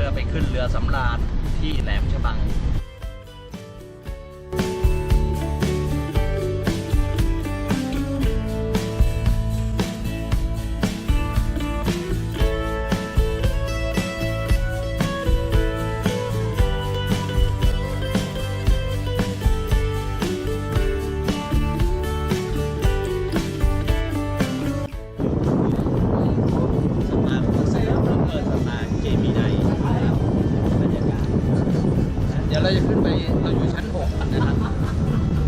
พื่อไปขึ้นเรือสำราญที่แหลมฉบังเดี๋ยวเราจะขึ้นไปเราอยู่ชั้น 6นะครับ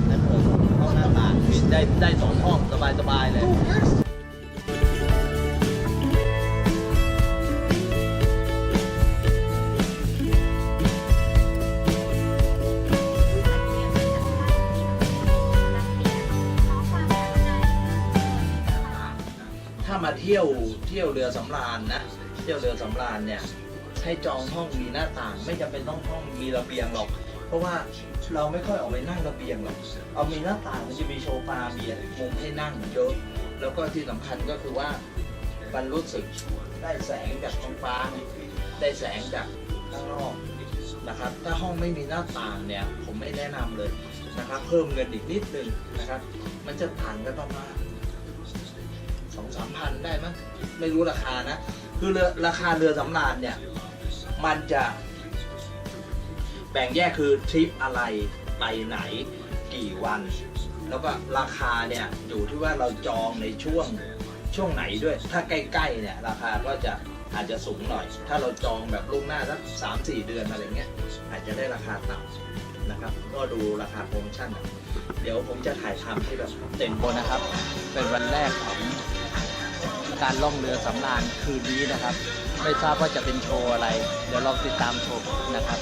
ชั้น 6ห้องหน้าต่างมีได้2 ห้องสบายๆเลยถ้ามาเที่ยวเรือสำราญนะเที่ยวเรือสำราญเนี่ยให้จองห้องมีหน้าต่างไม่จำเป็นต้องห้องมีระเบียงหรอกเพราะว่าเราไม่ค่อยออกไปนั่งระเบียงหรอกเอามีหน้าต่างมันจะมีโซฟามีมุมให้นั่งเยอะแล้วก็ที่สำคัญก็คือว่ามันรู้สึกได้แสงจากท้องฟ้าได้แสงจากข้างนอกนะครับถ้าห้องไม่มีหน้าต่างเนี่ยผมไม่แนะนำเลยนะครับเพิ่มเงินอีกนิดนึงนะครับมันจะต่างกันประมาณ 2-3 พันได้มั้งไม่รู้ราคานะคือราคาเรือสำราญเนี่ยมันจะแบ่งแยกคือทริปอะไรไปไหนกี่วันแล้วก็ราคาเนี่ยอยู่ที่ว่าเราจองในช่วงไหนด้วยถ้าใกล้ๆเนี่ยราคาก็จะอาจจะสูงหน่อยถ้าเราจองแบบล่วงหน้าสัก 3-4 เดือนอะไรเงี้ยอาจจะได้ราคาต่ำนะครับก็ดูราคาโปรโมชั่นเดี๋ยวผมจะถ่ายทำให้แบบเต็มโบนะครับเป็นวันแรกของการล่องเรือสำราญคืนนี้นะครับไม่ทราบว่าจะเป็นโชว์อะไรเดี๋ยวลองติดตามชมนะครับ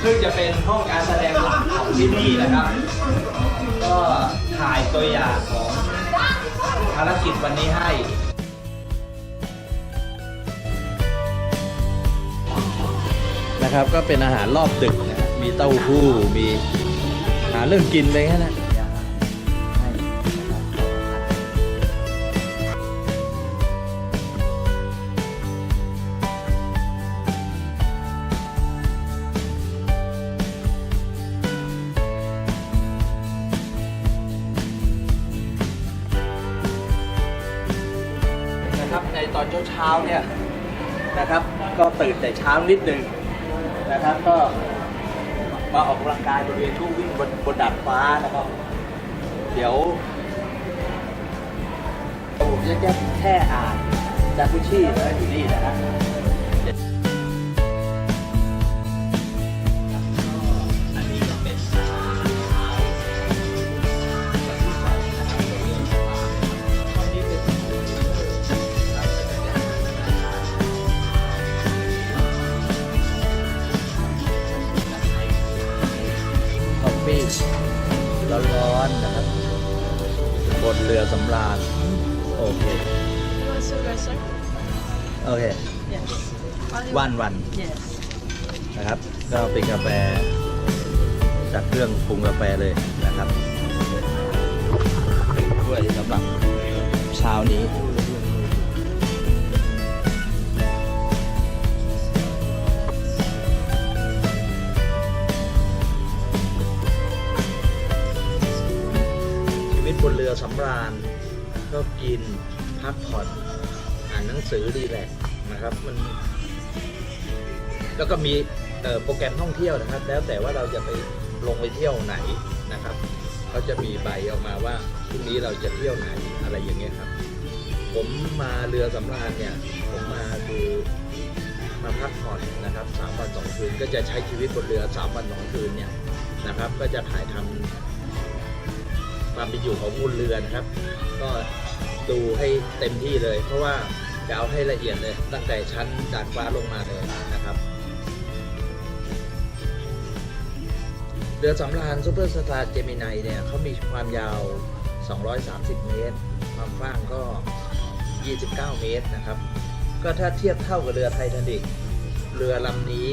ซึ่งจะเป็นห้องการแสดงหลักของที่นี่นะครับก็ถ่ายตัวอย่างของภารกิจวันนี้ให้นะครับก็เป็นอาหารรอบดึกนะมีเต้าหู้มีหาเรื่องกินไปแค่นั้นในตอนเช้าเนี่ยนะครับก็ตื่นแต่เช้านิดนึงนะครับก็มาออกกำลังกายบริเวณช่วงวิ่งบนดาดฟ้านะครับเดี๋ยวผมจะแค่อ่านจากกุชี่แล้วอยู่นี่นะครับร้อนๆนะครับบนเรือสำราญโอเคโอเควันนะครับก็เป็นกาแฟจากเครื่องปรุงกาแฟเลยนะครับด้วยสำหรับเช้านี้ ว วิตบนเรือสำราญก็กินพักผ่อนอ่านหนังสือรีแลกซ์นะครับมันแล้วก็มีโปรแกรมท่องเที่ยวนะครับแล้วแต่ว่าเราจะไปลงไปเที่ยวไหนนะครับเขาจะมีใบออกมาว่าพรุ่งนี้เราจะเที่ยวไหนอะไรอย่างเงี้ยครับผมมาเรือสำราญเนี่ยผมมาคือมาพักผ่อนนะครับ3 วัน 2 คืนก็จะใช้ชีวิตบนเรือ3 วัน 2 คืนเนี่ยนะครับก็จะถ่ายทำความเป็นอยู่ของบนเรือนะครับก็ดูให้เต็มที่เลยเพราะว่าจะเอาให้ละเอียดเลยตั้งแต่ชั้นดาดฟ้าลงมาเลยนะครับเรือสำราญซูเปอร์สตาร์เจมิไนเนี่ยเขามีความยาว230 เมตรความกว้างก็29 เมตรนะครับก็ถ้าเทียบเท่ากับเรือไททานิคเรือลำนี้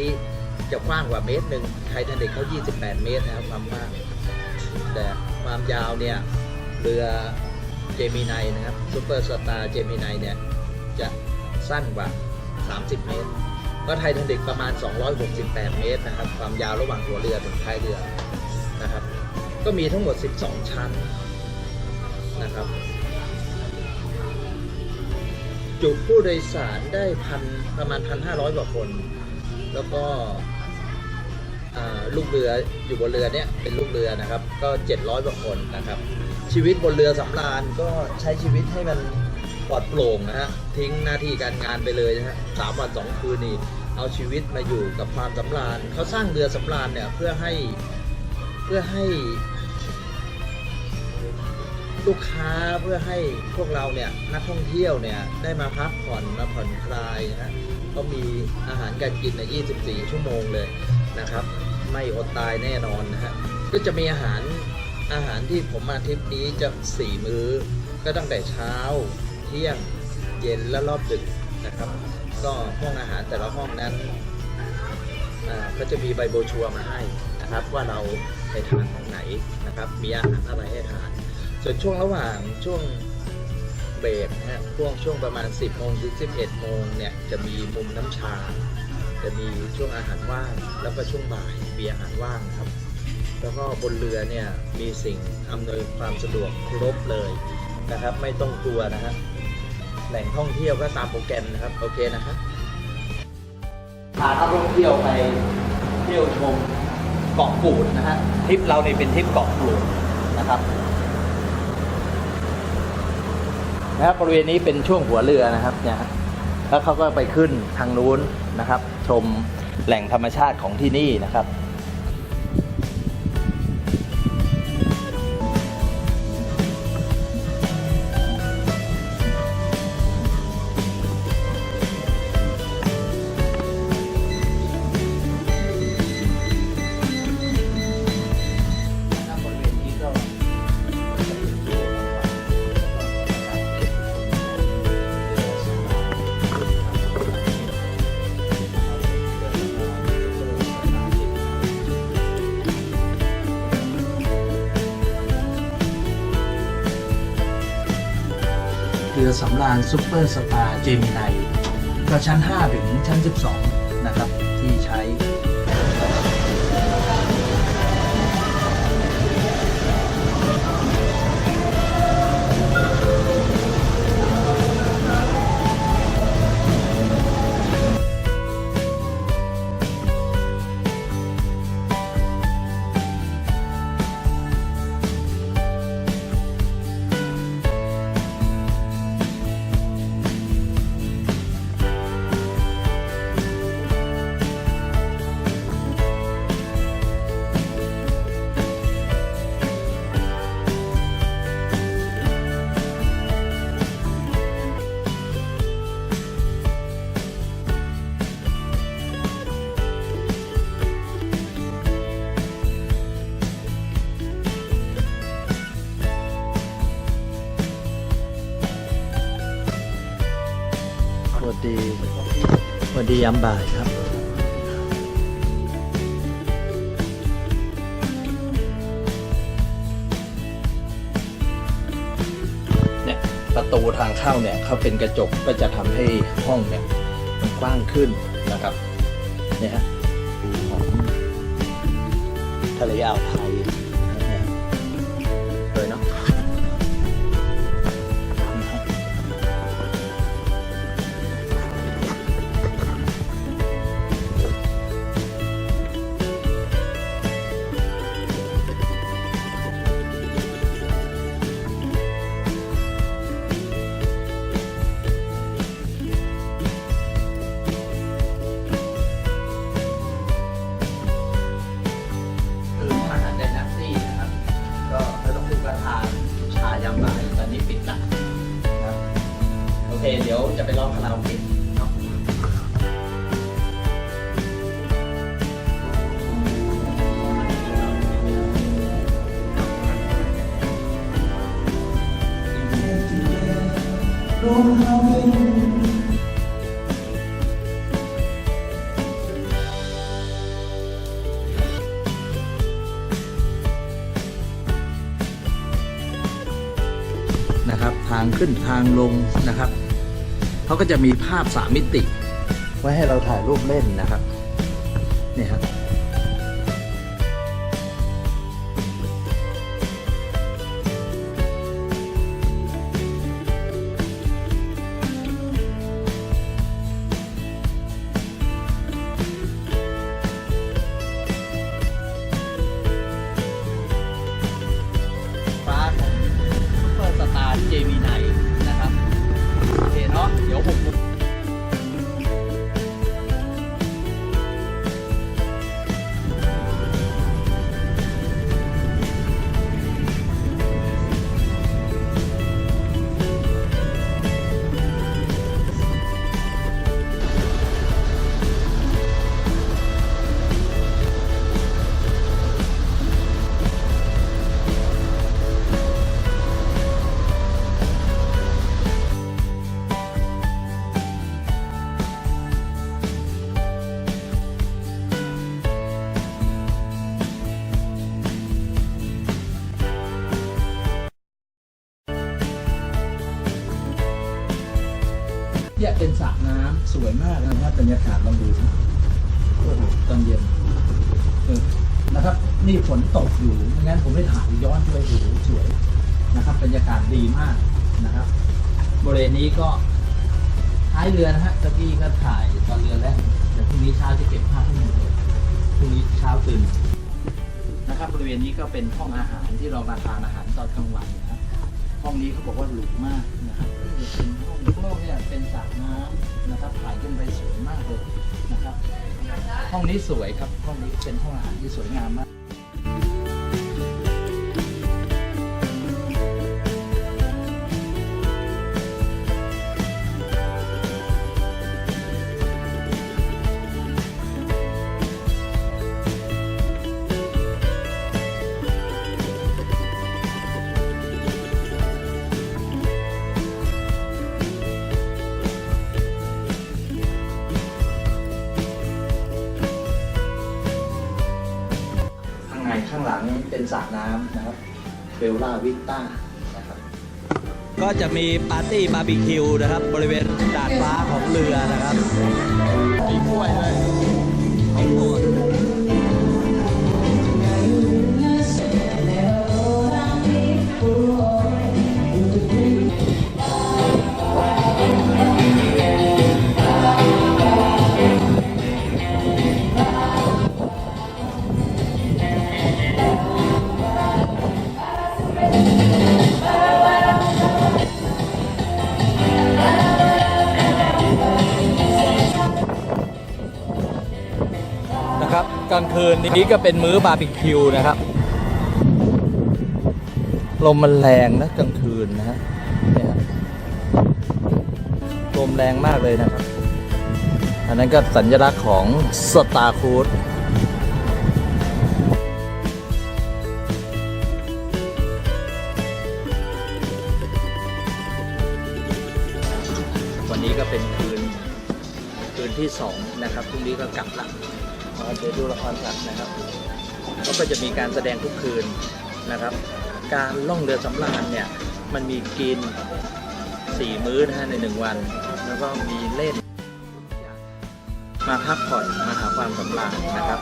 จะกว้างกว่าเมตรหนึ่งไททานิคเขา28 เมตรนะครับความกว้างแต่ความยาวเนี่ยเรือเจมิไนนะครับซูเปอร์สตาร์เจมิไนเนี่ยจะสั้นกว่า30 เมตรก็ไททานิคประมาณ268 เมตรนะครับความยาวระหว่างหัวเรือถึงท้ายเรือนะครับก็มีทั้งหมด12 ชั้นนะครับจุผู้โดยสารได้ประมาณ 1,500 กว่าคนแล้วก็ลูกเรืออยู่บนเรือเนี่ยเป็นลูกเรือนะครับก็700 กว่าคนนะครับชีวิตบนเรือสำราญก็ใช้ชีวิตให้มันปลอดโปร่งนะฮะทิ้งหน้าที่การงานไปเลยนะฮะ3 วัน 2 คืนนี่เอาชีวิตมาอยู่กับความสำราญเขาสร้างเรือสำราญเนี่ยเพื่อให้ลูกค้าเพื่อให้พวกเราเนี่ยนักท่องเที่ยวเนี่ยได้มาพักผ่อนมาผ่อนคลายนะฮะก็มีอาหารการกินใน24 ชั่วโมงเลยนะครับไม่อดตายแน่นอนนะฮะก็จะมีอาหารที่ผมมาทริปนี้จะ4 มื้อก็ตั้งแต่เช้าเที่ยงเย็นและรอบดึกนะครับก็ห้องอาหารแต่ละห้องนั้นก็จะมีใบโบรชัวร์มาให้นะครับว่าเราไปทานห้องไหนนะครับมีอาหารอะไรให้ทานส่วนช่วงระหว่างช่วงเบรกนะฮะช่วงประมาณ 10 โมงถึง 11 โมงเนี่ยจะมีมุมน้ำชาจะมีช่วงอาหารว่างแล้วก็ช่วงบ่ายมีอาหารว่างครับแล้วก็บนเรือเนี่ยมีสิ่งอำนวยความสะดวกครบเลยนะครับไม่ต้องกลัวนะฮะแหล่งท่องเที่ยวก็ตามโปรแกรมนะครับโอเคนะครับพานักท่องเที่ยวไปเที่ยวชมเกาะกูดนะฮะทริปเราเนี่ยเป็นทริปเกาะกูดนะครับบริเวณนี้เป็นช่วงหัวเรือนะครับเนี่ยแล้วเขาก็ไปขึ้นทางนู้นนะครับชมแหล่งธรรมชาติของที่นี่นะครับเรือสำราญซุปเปอร์สตาร์เจมิไนก็ชั้น 5 ถึงชั้น 12 นะครับที่ใช้สวัสดียามบ่ายครับเนี่ยประตูทางเข้าเนี่ยเขาเป็นกระจกก็จะทำให้ห้องเนี่ยมันกว้างขึ้นนะครับเนี่ยฮะของทะเลอ่าวไทยเนี่ยเลยเนาะ เคเดี๋ยวจะไปร้องคาราโอเกะเนาะนะครับทางขึ้นทางลงนะครับเขาก็จะมีภาพ3 มิติไว้ให้เราถ่ายรูปเล่นนะครับนี่ครับฟ้าของซุปเปอร์สตาร์เจมิไนนะครับโอเคเนาะเดี๋ยวผมเนี่ยเป็นสระน้ำสวยมากนะครับบรรยากาศลองดูสิโอ้โหตอนเย็นนะครับนี่ฝนตกอยู่ไม่งั้นผมไม่ถ่ายย้อนไปโอ้โหสวยนะครับบรรยากาศดีมากนะครับบริเวณนี้ก็ท้ายเรือนะฮะตะกี้ก็ถ่ายตอนเรือแรกเดี๋ยวพรุ่งนี้เช้าจะเก็บภาพให้หมดเลยพรุ่งนี้เช้าตื่นนะครับบริเวณนี้ก็เป็นห้องอาหารที่เรามาทานอาหารตอนกลางวันนะครับห้องนี้เขาบอกว่าหรูมากนะครับเป็นห้องโล่งๆเนี่ยเป็นสระน้ำนะครับถ่ายขึ้นไปสวยมากเลยนะครับห้องนี้สวยครับห้องนี้เป็นห้องอาหารที่สวยงามมากข้างหลังเป็นสระน้ำนะครับเบลล่าวิต้านะครับก็จะมีปาร์ตี้บาร์บีคิวนะครับบริเวณดาดฟ้าของเรือนะครับมีกล้วยด้วยของโปรดนะครับกลางคืนนี้ก็เป็นมื้อบาร์บีคิวนะครับลมมันแรงนะกลางคืนนะฮะเนี่ยลมแรงมากเลยนะครับอันนั้นก็สัญลักษณ์ของสตาร์ครูซวันนี้ก็เป็นคืนที่2นะครับพรุ่งนี้ก็กลับละเดี๋ยวดูละครสัตว์นะครับก็จะมีการแสดงทุกคืนนะครับการล่องเรือสำราญเนี่ยมันมีกิน4 มื้อนะฮะใน1 วันแล้วก็มีเล่นมาพักผ่อนมาหาความสำราญนะครับ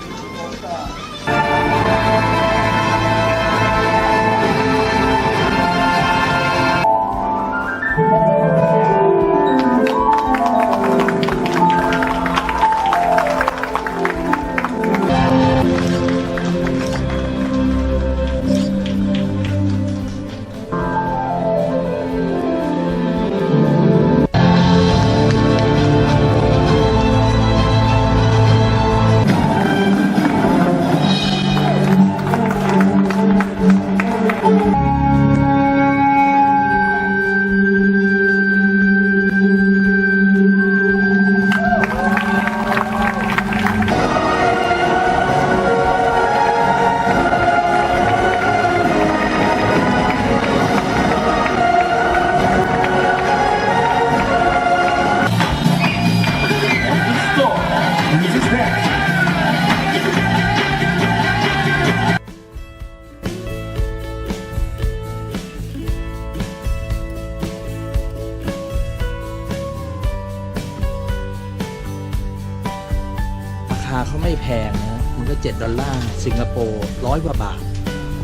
ไม่แพงนะมันก็$7สิงคโปร์100 กว่าบาท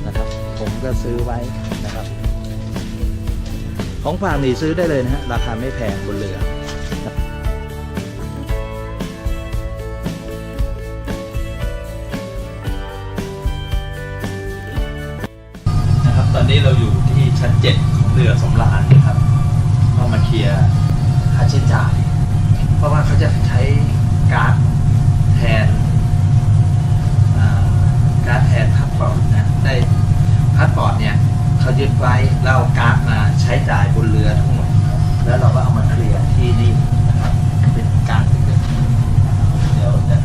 นะครับผมก็ซื้อไว้นะครับของฝากนี่ซื้อได้เลยนะฮะราคาไม่แพงบนเรือนะครับตอนนี้เราอยู่ที่ชั้น 7 ของเรือสำราญนะครับก็มาเคลียร์ค่าใช้จ่ายเพราะว่าเขาจะใช้การ์ดแทนพาสปอร์ตนะได้พาสปอร์ตเนี่ยเขายึดไว้แล้วเอาการ์ดมาใช้จ่ายบนเรือทั้งหมดแล้วเราก็เอามาเคลียร์ที่นี่นะครับเป็นการ์ดเดี๋ยวจะ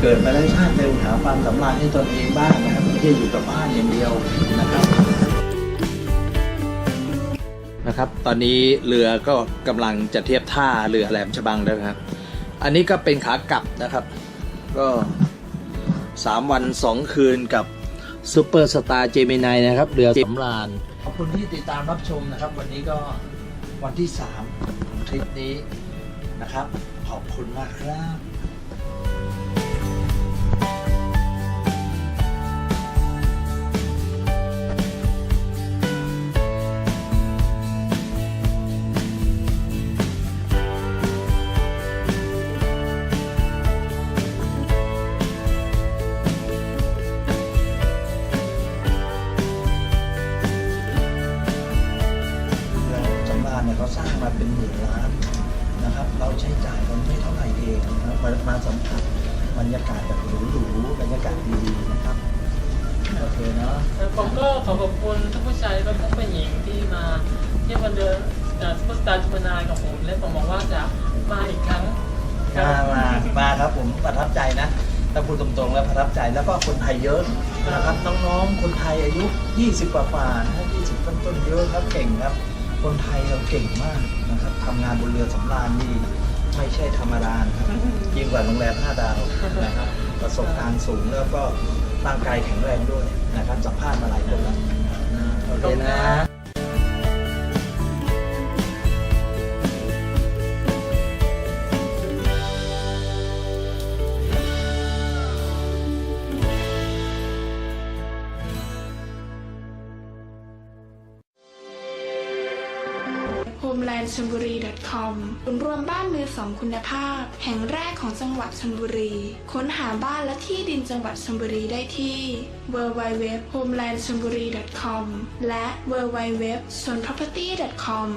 เกิดมาได้ชาติเร็วหาความสำราญให้ตนเองบ้างนะครับไม่ใช่อยู่กับบ้านอย่างเดียวนะครับตอนนี้เรือก็กำลังจะเทียบท่าเรือแหลมฉบังแล้วครับอันนี้ก็เป็นขากลับนะครับก็3 วัน 2 คืนกับซูเปอร์สตาร์เจมินายนะครับเรือสำราญขอบคุณที่ติดตามรับชมนะครับวันนี้ก็วันที่3ทริปนี้นะครับขอบคุณมากครับเขาสร้างมาเป็นหมื่นล้านนะครับเราใช้จ่ายกันไม่เท่าไหร่เองนะครับมาสัมผัสบรรยากาศแบบหรูๆบรรยากาศดีๆนะครับโอเคเนาะผมก็ขอขอบคุณทุกผู้ชายและทุกผู้หญิงที่มาเที่ยววันเดือนซุปเปอร์สตาร์จูมานายกับผมและผมมองว่าจะมาอีกครั้งมาครับผมประทับใจนะถ้าพูดตรงๆแล้วประทับใจแล้วก็คนไทยเยอะนะครับน้องๆคนไทยอายุ20 กว่าๆนะ20 ต้นๆเยอะครับเก่งครับคนไทยเราเก่งมากนะครับทำงานบนเรือสำราญนี่ไม่ใช่ธรรมดาครับยิ่งกว่าโรงแรม5 ดาวนะครับประสบการณ์สูงแล้วก็ร่างกายแข็งแรงด้วยนะครับสัมภาษณ์มาหลายคนแล้วโอเคนะhomelandchonburi.com ศูนย์รวมบ้านมือสองคุณภาพแห่งแรกของจังหวัดชลบุรีค้นหาบ้านและที่ดินจังหวัดชลบุรีได้ที่ www.homelandchonburi.com และ www.chonproperty.com